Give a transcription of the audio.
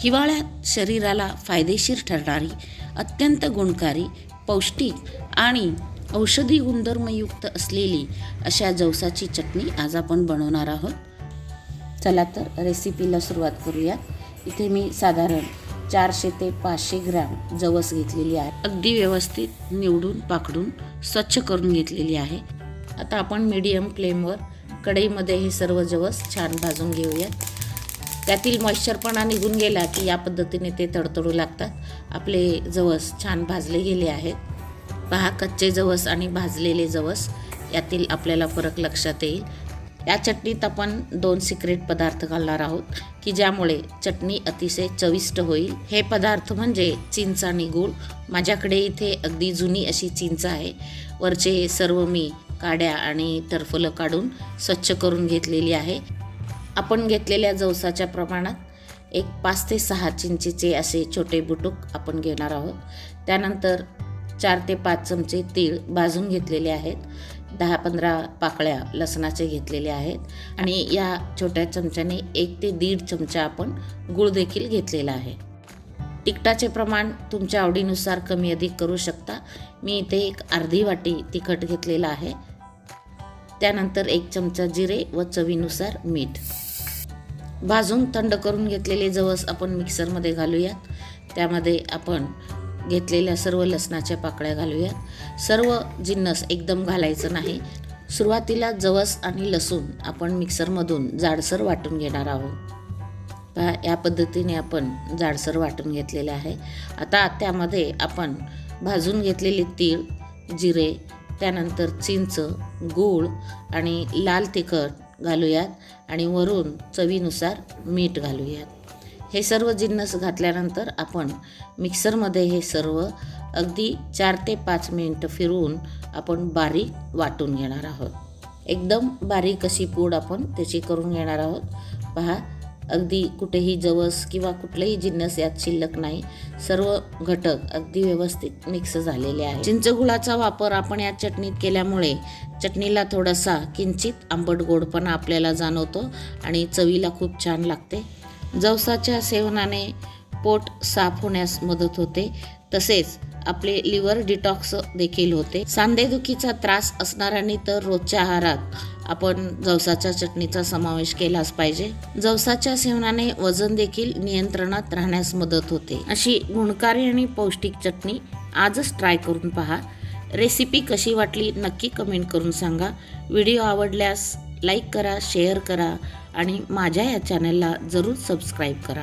हिवाळ्यात शरीराला फायदेशीर ठरणारी, अत्यंत गुणकारी, पौष्टिक आणि औषधी गुणधर्मयुक्त असलेली अशा जवसाची चटणी आज आपण बनवणार आहोत. चला तर रेसिपीला सुरुवात करूया. इथे मी साधारण 400 ते 500 ग्रॅम जवस घेतलेली आहे. अगदी व्यवस्थित निवडून पाकडून स्वच्छ करून घेतलेली आहे. आता आपण मीडियम फ्लेमवर कढईमध्ये हे सर्व जवस छान भाजून घेऊया. त्यातील मॉइश्चरपणा निघून गेला की या पद्धतीने ते तडतडू लागतात. आपले जवस छान भाजले गेले आहेत. पहा, कच्चे जवस आणि भाजलेले जवस यातील आपल्याला फरक लक्षात येईल. या चटणीत आपण 2 सिक्रेट पदार्थ घालणार आहोत की ज्यामुळे चटणी अतिशय चविष्ट होईल. हे पदार्थ म्हणजे चिंच आणि गूळ. माझ्याकडे इथे अगदी जुनी अशी चिंच आहे. वरचे सर्व मी काड्या आणि टरफलं काढून स्वच्छ करून घेतलेली आहे. आपण घेतलेल्या जवसाच्या प्रमाणात एक 5 ते 6 चिंचेचे असे छोटे बुटुक आपण घेणार आहोत. त्यानंतर 4 ते 5 चमचे तीळ भाजून घेतलेले आहेत. 10-15 पाकळ्या लसणाचे घेतलेले आहेत आणि या छोट्या चमच्याने 1 ते 1.5 चमचा आपण गूळ देखील घेतलेला आहे. तिखटाचे प्रमाण तुमच्या आवडीनुसार कमी अधिक करू शकता. मी इथे एक अर्धी वाटी तिखट घेतलेला आहे. त्यानंतर 1 चमचा जिरे व चवीनुसार मीठ. भाजून थंड करून घेतलेले जवस आपण मिक्सरमध्ये घालूयात. त्यामध्ये आपण घेतलेल्या सर्व लसणाच्या पाकळ्या घालूयात. सर्व जिन्नस एकदम घालायचं नाही. सुरुवातीला जवस आणि लसूण आपण मिक्सरमधून जाडसर वाटून घेणार आहोत. या पद्धतीने आपण जाडसर वाटून घेतलेले आहे. आता त्यामध्ये आपण भाजून घेतलेले तीळ, जिरे, त्यानंतर चिंच, गूळ आणि लाल तिखट घालूयात आणि वरून चवीनुसार मीठ घालूयात. हे सर्व जिन्नस घातल्यानंतर आपण मिक्सरमध्ये हे सर्व अगदी 4 ते 5 मिनिटं फिरवून आपण बारीक वाटून घेणार आहोत. एकदम बारीक अशी पूड आपण त्याची करून घेणार आहोत. पहा, अगदी कुठेही जवस किंवा कुठलेही जिन्नस यात शिल्लक नाही. सर्व घटक अगदी व्यवस्थित मिक्स झालेले आहे. चिंचगुळाचा वापर आपण या चटणीत केल्यामुळे चटणीला थोडासा किंचित आंबट गोडपणा आपल्याला जाणवतो आणि चवीला खूप छान लागते. जवसाच्या सेवनाने पोट साफ होण्यास मदत होते. तसेच आपले लिव्हर डिटॉक्स देखील होते. सांधेदुखीचा त्रास असणाऱ्यांनी तर रोजच्या आहारात आपण जवसाच्या चटणीचा समावेश केलाच पाहिजे. जवसाच्या सेवनाने वजन देखील नियंत्रणात राहण्यास मदत होते. अशी गुणकारी आणि पौष्टिक चटणी आजच ट्राय करून पहा. रेसिपी कशी वाटली नक्की कमेंट करून सांगा. व्हिडिओ आवडल्यास लाईक करा, शेअर करा आणि माझ्या या चॅनलला जरूर सबस्क्राईब करा.